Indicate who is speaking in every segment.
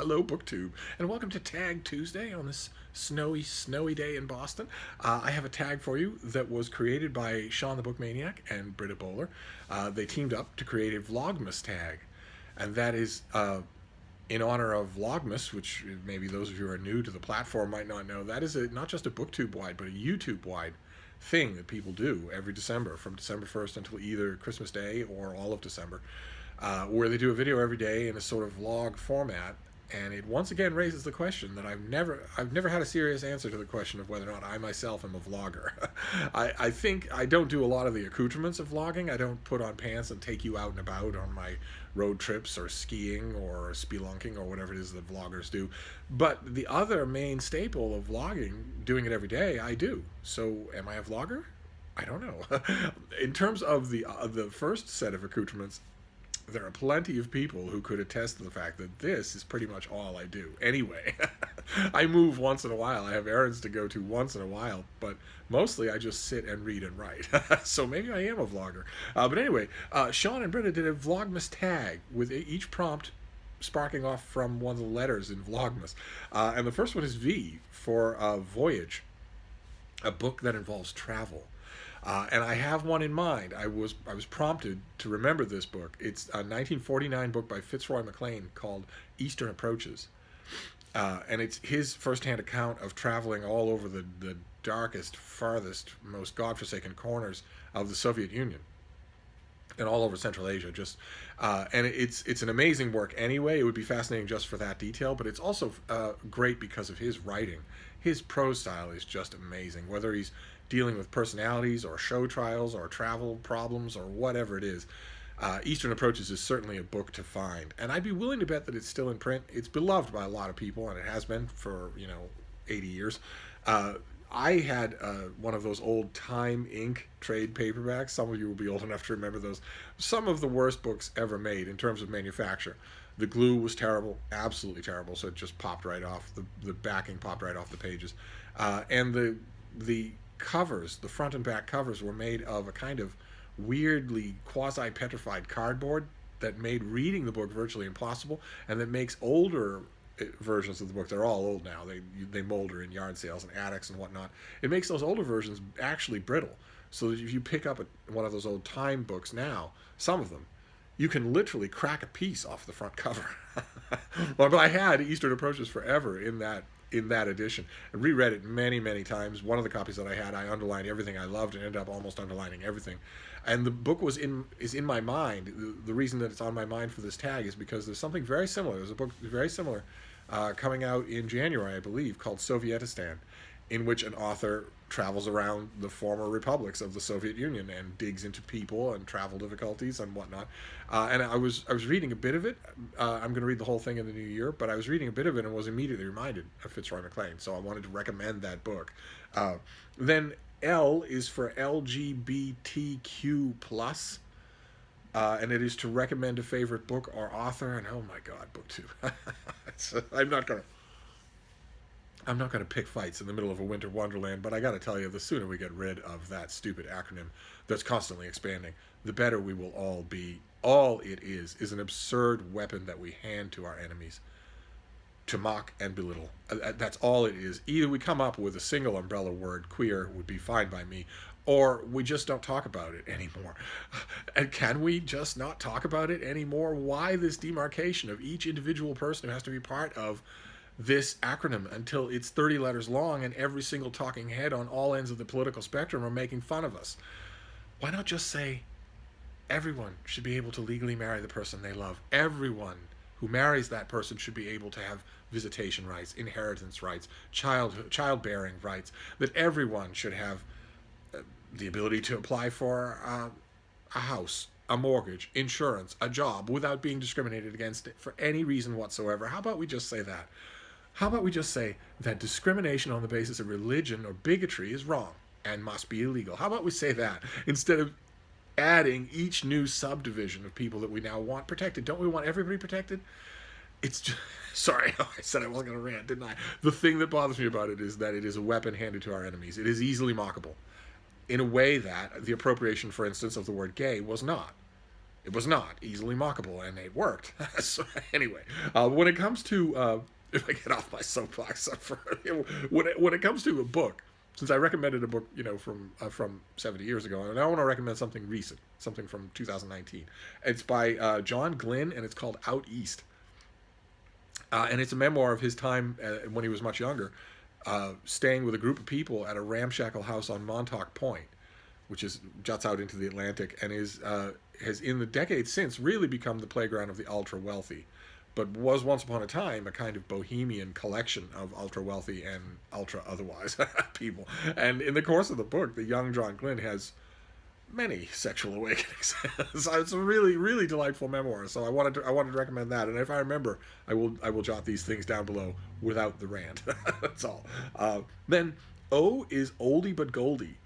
Speaker 1: Hello, BookTube, and welcome to Tag Tuesday on this snowy day in Boston. I have a tag for you that was created by Shawn the Book Maniac and Britta Bohler. They teamed up to create a Vlogmas tag, and that is in honor of Vlogmas, which maybe those of you who are new to the platform might not know. That is not just a BookTube-wide, but a YouTube-wide thing that people do every December, from December 1st until either Christmas Day or all of December, where they do a video every day in a sort of vlog format. And it once again raises the question that I've never had a serious answer to the question of whether or not I myself am a vlogger. I think I don't do a lot of the accoutrements of vlogging. I don't put on pants and take you out and about on my road trips or skiing or spelunking or whatever it is that vloggers do. But the other main staple of vlogging, doing it every day, I do. So am I a vlogger? I don't know. In terms of the first set of accoutrements, there are plenty of people who could attest to the fact that this is pretty much all I do. Anyway, I move once in a while. I have errands to go to once in a while, but mostly I just sit and read and write. So maybe I am a vlogger. But anyway, Shawn and Britta did a Vlogmas tag with each prompt sparking off from one of the letters in Vlogmas. And the first one is V for Voyage, a book that involves travel. And I have one in mind. I was prompted to remember this book. It's a 1949 book by Fitzroy MacLean called Eastern Approaches. And it's his firsthand account of traveling all over the darkest, farthest, most godforsaken corners of the Soviet Union and all over Central Asia. And it's an amazing work anyway. It would be fascinating just for that detail, but it's also great because of his writing. His prose style is just amazing, whether he's dealing with personalities or show trials or travel problems or whatever it is. Eastern Approaches is certainly a book to find, and I'd be willing to bet that it's still in print. It's beloved by a lot of people, and it has been for 80 years. I had one of those old Time Inc. trade paperbacks. Some of you will be old enough to remember those. Some of the worst books ever made in terms of manufacture. The glue was terrible, absolutely terrible, so it just popped right off. The backing popped right off the pages. And the covers, the front and back covers, were made of a kind of weirdly quasi-petrified cardboard that made reading the book virtually impossible, and that makes older versions of the book, they're all old now, they molder in yard sales and attics and whatnot, it makes those older versions actually brittle, so that if you pick up one of those old Time books now, some of them, you can literally crack a piece off the front cover. Well, but I had Eastern Approaches forever in that edition, and reread it many times. One of the copies that I had, I underlined everything I loved and ended up almost underlining everything. And the book is in my mind. The reason that it's on my mind for this tag is because there's something very similar. There's a book very similar coming out in January, I believe, called Sovietistan, in which an author travels around the former republics of the Soviet Union and digs into people and travel difficulties and whatnot. And I was reading a bit of it. I'm going to read the whole thing in the new year, but I was reading a bit of it and was immediately reminded of Fitzroy MacLean, so I wanted to recommend that book. Then L is for LGBTQ+, and it is to recommend a favorite book or author, and oh my God, BookTube. I'm not going to pick fights in the middle of a winter wonderland, but I got to tell you, the sooner we get rid of that stupid acronym that's constantly expanding, the better we will all be. All it is an absurd weapon that we hand to our enemies to mock and belittle. That's all it is. Either we come up with a single umbrella word, queer would be fine by me, or we just don't talk about it anymore. And can we just not talk about it anymore? Why this demarcation of each individual person who has to be part of this acronym until it's 30 letters long and every single talking head on all ends of the political spectrum are making fun of us? Why not just say everyone should be able to legally marry the person they love? Everyone who marries that person should be able to have visitation rights, inheritance rights, childbearing rights, that everyone should have the ability to apply for a house, a mortgage, insurance, a job without being discriminated against for any reason whatsoever. How about we just say that? How about we just say that discrimination on the basis of religion or bigotry is wrong and must be illegal? How about we say that instead of adding each new subdivision of people that we now want protected? Don't we want everybody protected? It's just, sorry, I said I wasn't going to rant, didn't I? The thing that bothers me about it is that it is a weapon handed to our enemies. It is easily mockable in a way that the appropriation, for instance, of the word gay was not. It was not easily mockable, and it worked. So anyway, when it comes to if I get off my soapbox, when it comes to a book, since I recommended a book, from 70 years ago, and I want to recommend something recent, something from 2019. It's by John Glynn, and it's called Out East. And it's a memoir of his time when he was much younger, staying with a group of people at a ramshackle house on Montauk Point, which juts out into the Atlantic, and has in the decades since really become the playground of the ultra wealthy, but was once upon a time a kind of bohemian collection of ultra wealthy and ultra otherwise people. And in the course of the book, the young John Glynn has many sexual awakenings. So it's a really, really delightful memoir. So I wanted to recommend that. And if I remember, I will jot these things down below without the rant. That's all. Then O is Oldie but Goldie.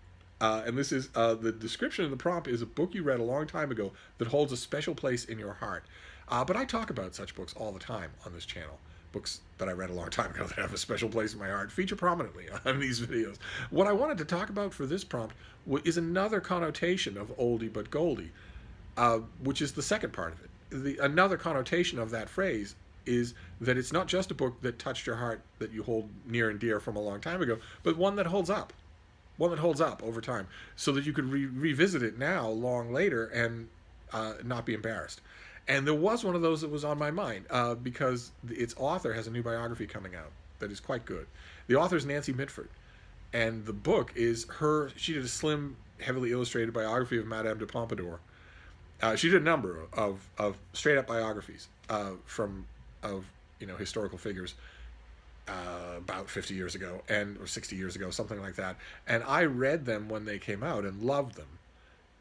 Speaker 1: And this is the description in the prompt is a book you read a long time ago that holds a special place in your heart. But I talk about such books all the time on this channel. Books that I read a long time ago that have a special place in my heart feature prominently on these videos. What I wanted to talk about for this prompt is another connotation of Oldie but Goldie, which is the second part of it. Another connotation of that phrase is that it's not just a book that touched your heart that you hold near and dear from a long time ago, but one that holds up. One that holds up over time, so that you could revisit it now, long later, and not be embarrassed. And there was one of those that was on my mind because its author has a new biography coming out that is quite good. The author is Nancy Mitford, and the book is she did a slim, heavily illustrated biography of Madame de Pompadour. She did a number of straight-up biographies of historical figures about 50 years ago, or 60 years ago, something like that. And I read them when they came out and loved them.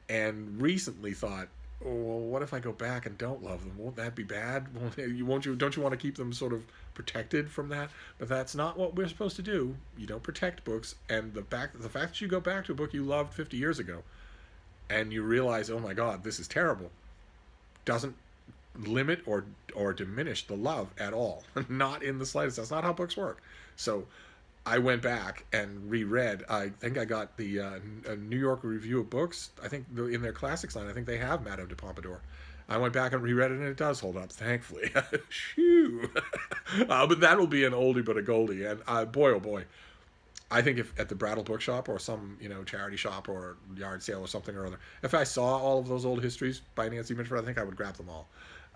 Speaker 1: And recently thought, oh, well, what if I go back and don't love them? Won't that be bad? Don't you want to keep them sort of protected from that? But that's not what we're supposed to do. You don't protect books. And the fact that you go back to a book you loved 50 years ago and you realize, oh my God, this is terrible, doesn't limit or diminish the love at all. Not in the slightest. That's not how books work. So I went back and reread. I think I got the New York Review of Books. I think in their classics line, I think they have Madame de Pompadour. I went back and reread it, and it does hold up, thankfully. Shoo! But that'll be an oldie but a goldie. And boy, oh boy, I think if at the Brattle Bookshop or some charity shop or yard sale or something or other, if I saw all of those old histories by Nancy Mitford, I think I would grab them all.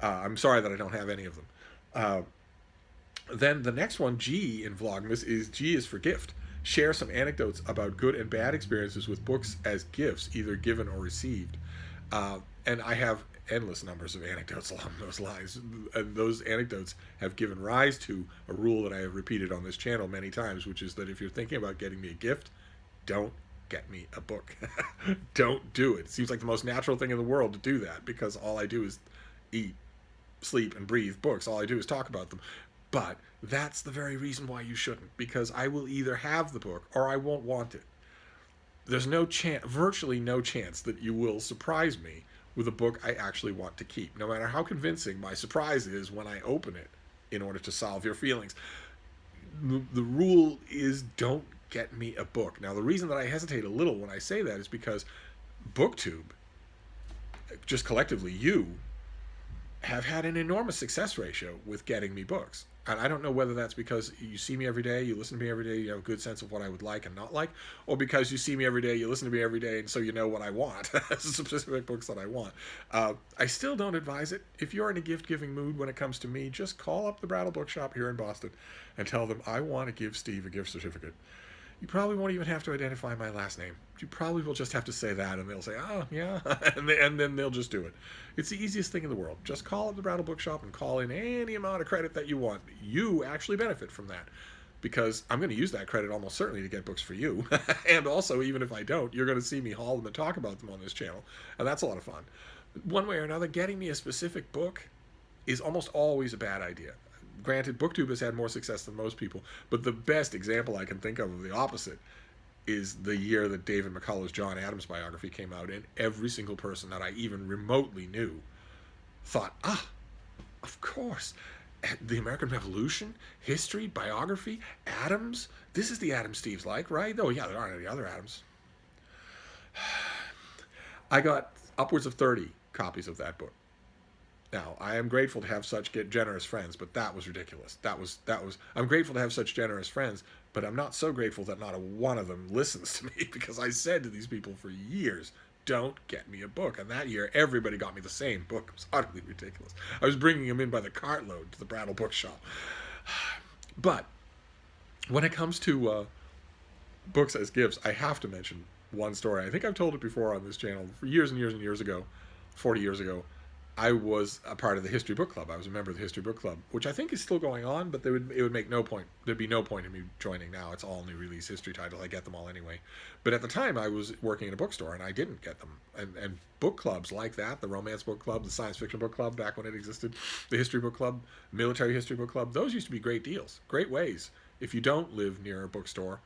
Speaker 1: I'm sorry that I don't have any of them. Then the next one, G in Vlogmas, G is for gift. Share some anecdotes about good and bad experiences with books as gifts, either given or received. And I have endless numbers of anecdotes along those lines. And those anecdotes have given rise to a rule that I have repeated on this channel many times, which is that if you're thinking about getting me a gift, don't get me a book. Don't do it. It seems like the most natural thing in the world to do that, because all I do is eat, sleep, and breathe books. All I do is talk about them. But that's the very reason why you shouldn't, because I will either have the book or I won't want it. There's virtually no chance that you will surprise me with a book I actually want to keep, no matter how convincing my surprise is when I open it in order to solve your feelings. The rule is don't get me a book. Now, the reason that I hesitate a little when I say that is because BookTube, just collectively, you have had an enormous success ratio with getting me books. And I don't know whether that's because you see me every day, you listen to me every day, you have a good sense of what I would like and not like, or because you see me every day, you listen to me every day, and so you know what I want, specific books that I want. I still don't advise it. If you're in a gift-giving mood when it comes to me, just call up the Brattle Bookshop here in Boston and tell them, I want to give Steve a gift certificate. You probably won't even have to identify my last name. You probably will just have to say that, and they'll say, oh, yeah, and then they'll just do it. It's the easiest thing in the world. Just call up the Brattle Bookshop and call in any amount of credit that you want. You actually benefit from that, because I'm going to use that credit almost certainly to get books for you. And also, even if I don't, you're going to see me haul them and talk about them on this channel, and that's a lot of fun. One way or another, getting me a specific book is almost always a bad idea. Granted, BookTube has had more success than most people, but the best example I can think of the opposite is the year that David McCullough's John Adams biography came out, and every single person that I even remotely knew thought, of course, the American Revolution, history, biography, Adams, this is the Adams Steve's like, right? Oh yeah, there aren't any other Adams. I got upwards of 30 copies of that book. Now, I am grateful to have such generous friends, but that was ridiculous. I'm grateful to have such generous friends, but I'm not so grateful that not a one of them listens to me, because I said to these people for years, don't get me a book. And that year, everybody got me the same book. It was utterly ridiculous. I was bringing them in by the cartload to the Brattle Bookshop. But when it comes to books as gifts, I have to mention one story. I think I've told it before on this channel. For years and years and years ago, 40 years ago, I was a part of the History Book Club. I was a member of the History Book Club, which I think is still going on, but it would make no point. There'd be no point in me joining now. It's all new release history titles. I get them all anyway. But at the time, I was working in a bookstore, and I didn't get them. And book clubs like that, the Romance Book Club, the Science Fiction Book Club, back when it existed, the History Book Club, Military History Book Club, those used to be great deals, great ways. If you don't live near a bookstore,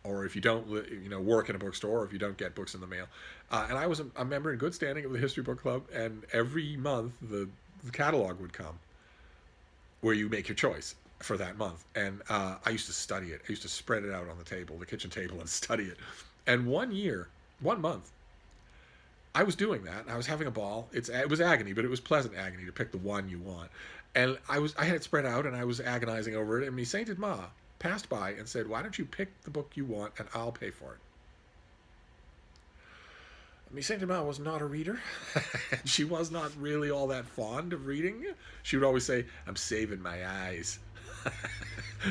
Speaker 1: or if you don't work in a bookstore, or if you don't get books in the mail. And I was a member in good standing of the History Book Club, and every month the catalog would come where you make your choice for that month. And I used to study it. I used to spread it out on the table, the kitchen table, and study it. And one month, I was doing that. I was having a ball. It was agony, but it was pleasant agony to pick the one you want. And I had it spread out, and I was agonizing over it. And me sainted Ma passed by and said, why don't you pick the book you want and I'll pay for it. Me sainted Ma was not a reader. She was not really all that fond of reading. She would always say, I'm saving my eyes.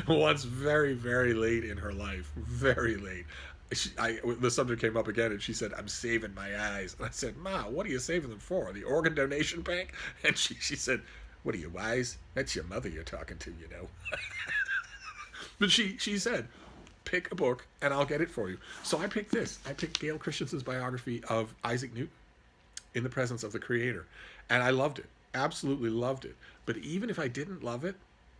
Speaker 1: Once very, very late in her life, very late, the subject came up again, and she said, I'm saving my eyes. And I said, Ma, what are you saving them for? The organ donation bank? And she said, what are you, wise? That's your mother you're talking to, you know. But she said, pick a book and I'll get it for you. So I picked this. I picked Gail Christensen's biography of Isaac Newton, In the Presence of the Creator. And I loved it. Absolutely loved it. But even if I didn't love it,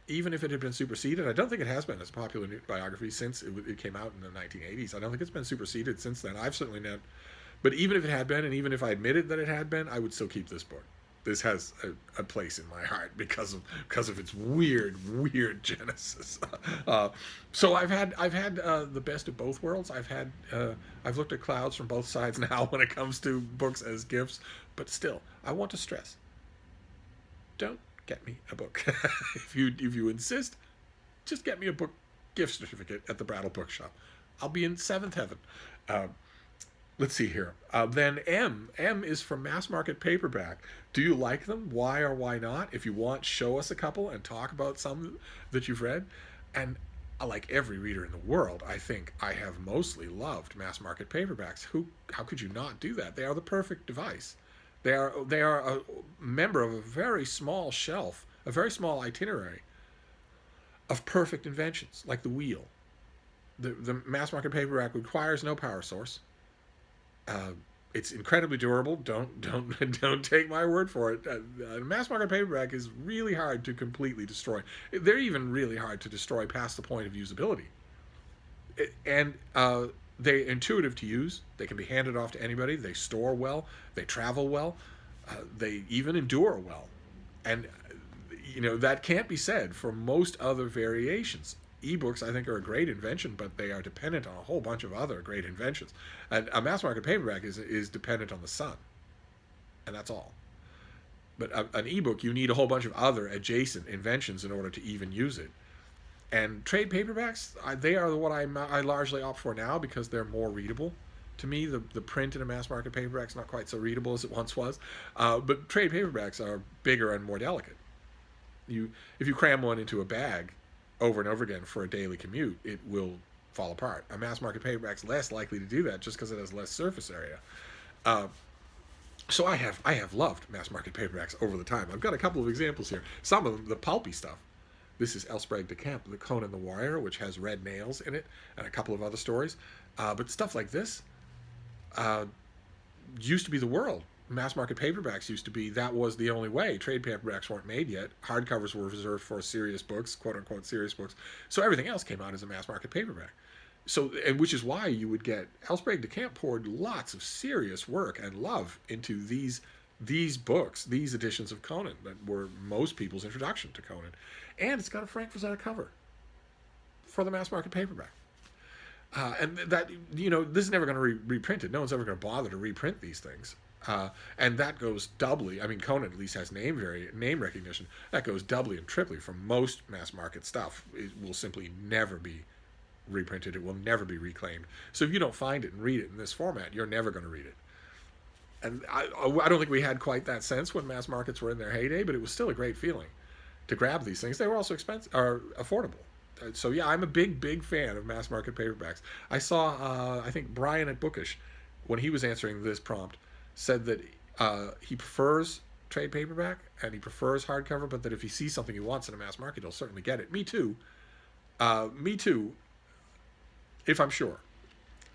Speaker 1: even if it had been superseded, I don't think it has been as a popular Newton biography since it came out in the 1980s. I don't think it's been superseded since then. I've certainly not. But even if it had been, and even if I admitted that it had been, I would still keep this book. This has a place in my heart because of its weird genesis. So I've had the best of both worlds. I've looked at clouds from both sides now when it comes to books as gifts. But still, I want to stress: don't get me a book. If you insist, just get me a book gift certificate at the Brattle Bookshop. I'll be in seventh heaven. Let's see here. Then M is from Mass Market Paperback. Do you like them? Why or why not? If you want, show us a couple and talk about some that you've read. And like every reader in the world, I think I have mostly loved Mass Market Paperbacks. How could you not do that? They are the perfect device. They are a member of a very small shelf, a very small itinerary of perfect inventions, like the wheel. The Mass Market Paperback requires no power source. It's incredibly durable. Don't take my word for it. Mass Market Paperback is really hard to completely destroy. They're even really hard to destroy past the point of usability. And they're intuitive to use. They can be handed off to anybody. They store well. They travel well. They even endure well. And that can't be said for most other variations. Ebooks, I think, are a great invention, but they are dependent on a whole bunch of other great inventions. And a Mass Market Paperback is dependent on the sun, and that's all. But an ebook, you need a whole bunch of other adjacent inventions in order to even use it. And trade paperbacks, they are what I largely opt for now because they're more readable. To me, the print in a Mass Market Paperback is not quite so readable as it once was. But trade paperbacks are bigger and more delicate. If you cram one into a bag over and over again for a daily commute, it will fall apart. A Mass Market Paperback's less likely to do that just because it has less surface area. So I have loved Mass Market Paperbacks over the time. I've got a couple of examples here. Some of them, the pulpy stuff. This is Elsbreg de Camp, the Conan the Warrior, which has red nails in it, and a couple of other stories. But stuff like this used to be the world. Mass Market Paperbacks used to be, that was the only way. Trade paperbacks weren't made yet. Hardcovers were reserved for serious books, quote-unquote serious books. So everything else came out as a Mass Market Paperback. So, and which is why you would get, Elsbreg de Camp poured lots of serious work and love into these books, these editions of Conan that were most people's introduction to Conan. And it's got a Frank Frazetta cover for the Mass Market Paperback. And that, this is never going to be reprinted. No one's ever going to bother to reprint these things. And that goes doubly. I mean, Conan at least has name recognition. That goes doubly and triply from most mass market stuff. It will simply never be reprinted. It will never be reclaimed. So if you don't find it and read it in this format, you're never going to read it. And I don't think we had quite that sense when mass markets were in their heyday, but it was still a great feeling to grab these things. They were also expensive or affordable. So yeah, I'm a big fan of mass market paperbacks. I saw I think Brian at Bookish, when he was answering this prompt, said that he prefers trade paperback and he prefers hardcover, but that if he sees something he wants in a mass market, he'll certainly get it. Me too. Me too. If I'm sure.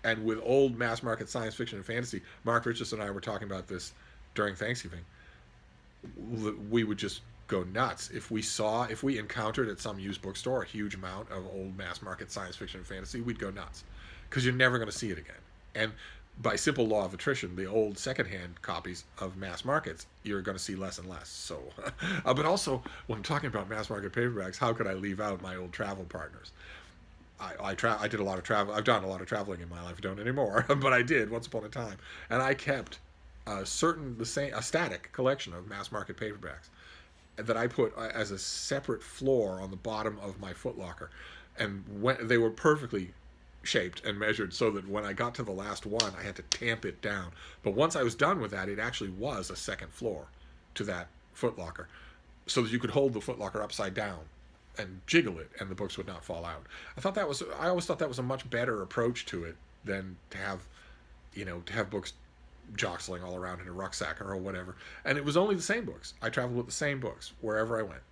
Speaker 1: And with old mass market science fiction and fantasy, Mark Richardson and I were talking about this during Thanksgiving. We would just go nuts if we encountered at some used bookstore a huge amount of old mass market science fiction and fantasy. We'd go nuts because you're never going to see it again. And by simple law of attrition, the old secondhand copies of mass markets, you're going to see less and less. So, but also when I'm talking about mass market paperbacks, how could I leave out my old travel partners? I did a lot of travel. I've done a lot of traveling in my life. I don't anymore, but I did once upon a time, and I kept a static collection of mass market paperbacks that I put as a separate floor on the bottom of my footlocker, and when they were perfectly shaped and measured so that when I got to the last one, I had to tamp it down. But once I was done with that, it actually was a second floor to that footlocker, so that you could hold the footlocker upside down and jiggle it, and the books would not fall out. I always thought that was a much better approach to it than to have books jostling all around in a rucksack or whatever. And it was only the same books. I traveled with the same books wherever I went.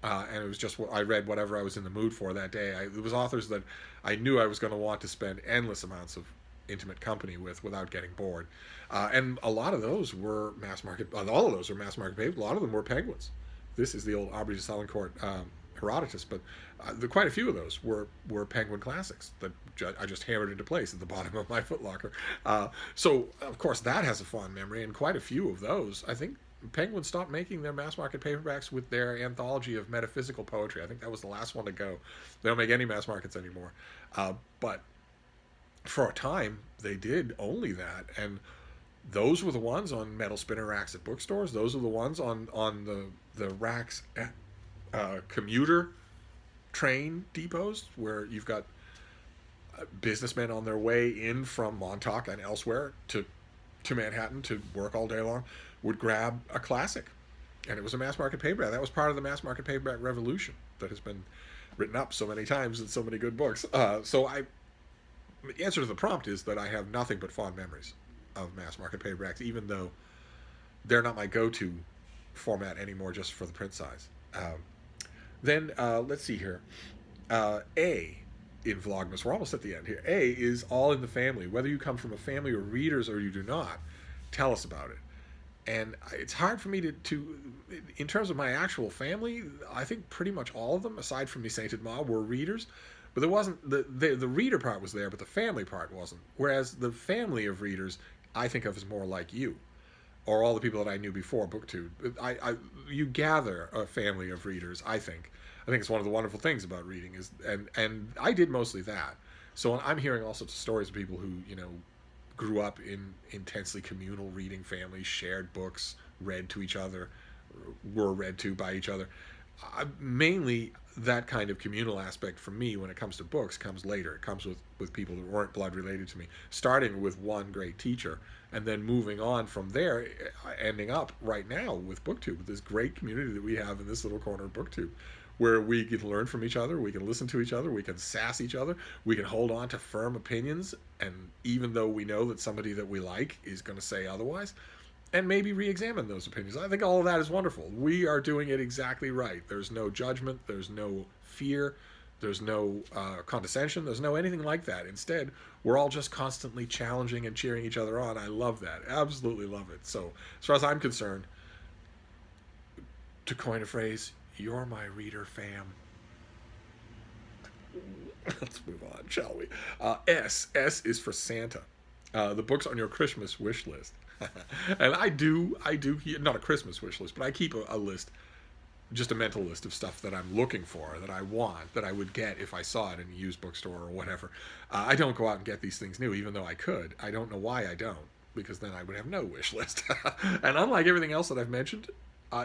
Speaker 1: And it was just I read whatever I was in the mood for that day. It was authors that I knew I was going to want to spend endless amounts of intimate company with without getting bored. And a lot of those were mass market. All of those were mass market papers. A lot of them were Penguins. This is the old Aubrey de Salincourt Herodotus, but quite a few of those were Penguin classics that I just hammered into place at the bottom of my footlocker. So, of course, that has a fond memory, and quite a few of those. I think Penguin stopped making their mass market paperbacks with their anthology of metaphysical poetry. I think that was the last one to go. They don't make any mass markets anymore. But for a time, they did only that, and those were the ones on metal spinner racks at bookstores. Those are the ones on the racks at commuter train depots where you've got businessmen on their way in from Montauk and elsewhere to Manhattan to work all day long would grab a classic, and it was a mass market paperback. That was part of the mass market paperback revolution that has been written up so many times in so many good books. The answer to the prompt is that I have nothing but fond memories of mass market paperbacks, even though they're not my go-to format anymore just for the print size. Then let's see here. A in Vlogmas, we're almost at the end here. A is all in the family. Whether you come from a family of readers or you do not, tell us about it. And it's hard for me to in terms of my actual family, I think pretty much all of them, aside from me sainted ma, were readers. But there wasn't the reader part was there, but the family part wasn't. Whereas the family of readers, I think of as more like you, or all the people that I knew before BookTube. You gather a family of readers. I think it's one of the wonderful things about reading is, and I did mostly that. So I'm hearing all sorts of stories of people who grew up in intensely communal reading families, shared books, read to each other, were read to by each other. Mainly that kind of communal aspect for me when it comes to books comes later. It comes with people that weren't blood related to me, starting with one great teacher and then moving on from there, ending up right now with BookTube, with this great community that we have in this little corner of BookTube, where we can learn from each other, we can listen to each other, we can sass each other, we can hold on to firm opinions, and even though we know that somebody that we like is going to say otherwise, and maybe re-examine those opinions. I think all of that is wonderful. We are doing it exactly right. There's no judgment, there's no fear, there's no condescension, there's no anything like that. Instead, we're all just constantly challenging and cheering each other on. I love that. Absolutely love it. So, as far as I'm concerned, to coin a phrase, you're my reader, fam. Let's move on, shall we? S is for Santa. The books on your Christmas wish list. And I do, not a Christmas wish list, but I keep a list, just a mental list of stuff that I'm looking for, that I want, that I would get if I saw it in a used bookstore or whatever. I don't go out and get these things new, even though I could. I don't know why I don't. because then I would have no wish list. And unlike everything else that I've mentioned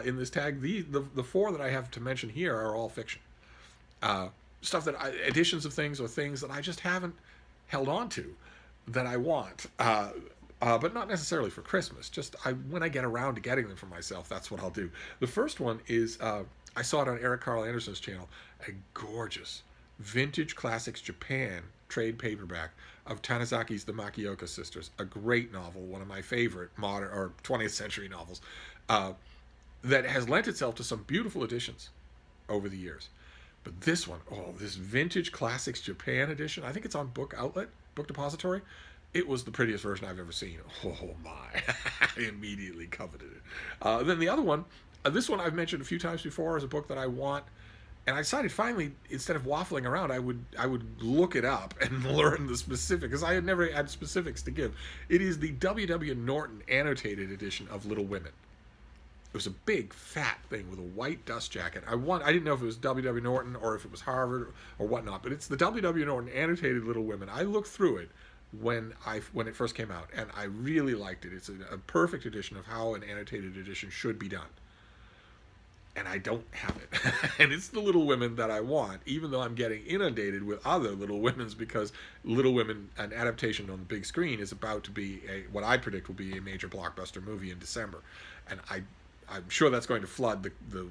Speaker 1: in this tag, the four that I have to mention here are all fiction. Stuff editions of things or things that I just haven't held on to that I want. But not necessarily for Christmas. Just when I get around to getting them for myself, that's what I'll do. The first one is, I saw it on Eric Carl Anderson's channel, a gorgeous Vintage Classics Japan trade paperback of Tanizaki's The Makioka Sisters. A great novel, one of my favorite modern or 20th century novels, that has lent itself to some beautiful editions over the years. But this one, this Vintage Classics Japan edition, I think it's on Book Outlet, Book Depository. It was the prettiest version I've ever seen. Oh my, I immediately coveted it. Then the other one, this one I've mentioned a few times before as a book that I want, and I decided finally, instead of waffling around, I would look it up and learn the specifics, because I had never had specifics to give. It is the W.W. Norton annotated edition of Little Women. It was a big, fat thing with a white dust jacket. I didn't know if it was W.W. Norton or if it was Harvard or whatnot, but it's the W.W. Norton annotated Little Women. I looked through it when it first came out, and I really liked it. It's a perfect edition of how an annotated edition should be done. And I don't have it. And it's the Little Women that I want, even though I'm getting inundated with other Little Women's, because Little Women, an adaptation on the big screen, is about to be what I predict will be a major blockbuster movie in December. And I'm sure that's going to flood the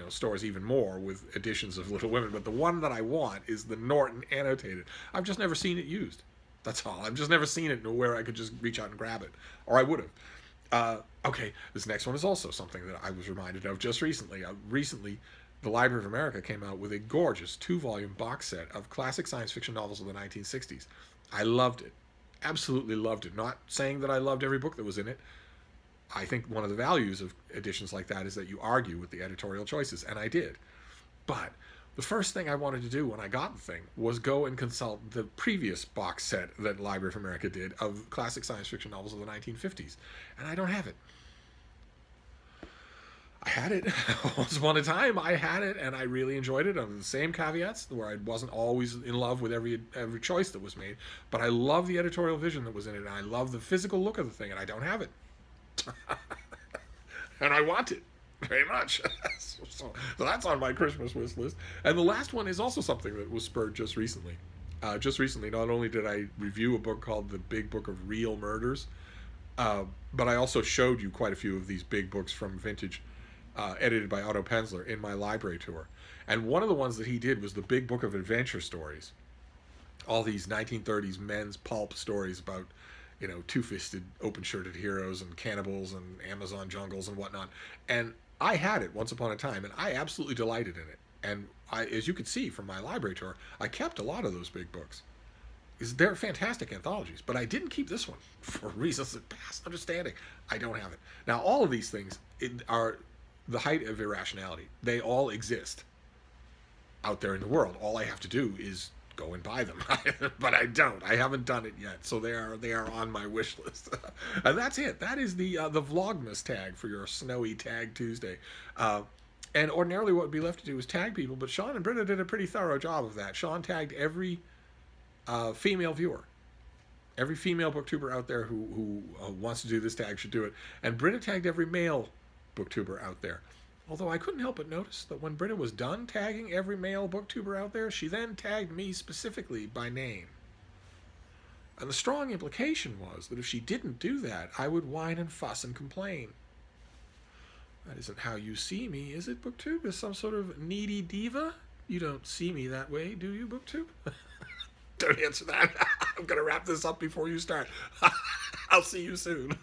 Speaker 1: stores even more with editions of Little Women. But the one that I want is the Norton annotated. I've just never seen it used. That's all. I've just never seen it where I could just reach out and grab it. Or I would have. Okay, this next one is also something that I was reminded of just recently. Recently, the Library of America came out with a gorgeous 2-volume box set of classic science fiction novels of the 1960s. I loved it. Absolutely loved it. Not saying that I loved every book that was in it. I think one of the values of editions like that is that you argue with the editorial choices, and I did. But the first thing I wanted to do when I got the thing was go and consult the previous box set that Library of America did of classic science fiction novels of the 1950s, and I don't have it. I had it. Once upon a time, I had it, and I really enjoyed it under the same caveats, where I wasn't always in love with every choice that was made, but I love the editorial vision that was in it, and I love the physical look of the thing, and I don't have it. And I want it very much. So that's on my Christmas wish list. And the last one is also something that was spurred just recently. Not only did I review a book called The Big Book of Real Murders, but I also showed you quite a few of these big books from Vintage, edited by Otto Penzler, in my library tour. And one of the ones that he did was The Big Book of Adventure Stories. All these 1930s men's pulp stories about two-fisted, open-shirted heroes and cannibals and Amazon jungles and whatnot. And I had it once upon a time, and I absolutely delighted in it. And as you could see from my library tour, I kept a lot of those big books. They're fantastic anthologies, but I didn't keep this one for reasons that pass understanding. I don't have it. Now, all of these things are the height of irrationality. They all exist out there in the world. All I have to do is go and buy them. But I don't. I haven't done it yet. So they are on my wish list. And that's it. That is the Vlogmas tag for your snowy Tag Tuesday. And ordinarily what would be left to do is tag people, but Shawn and Britta did a pretty thorough job of that. Shawn tagged every female viewer. Every female booktuber out there who wants to do this tag should do it. And Britta tagged every male booktuber out there. Although I couldn't help but notice that when Britta was done tagging every male booktuber out there, she then tagged me specifically by name. And the strong implication was that if she didn't do that, I would whine and fuss and complain. That isn't how you see me, is it, Booktube? As some sort of needy diva? You don't see me that way, do you, Booktube? Don't answer that. I'm going to wrap this up before you start. I'll see you soon.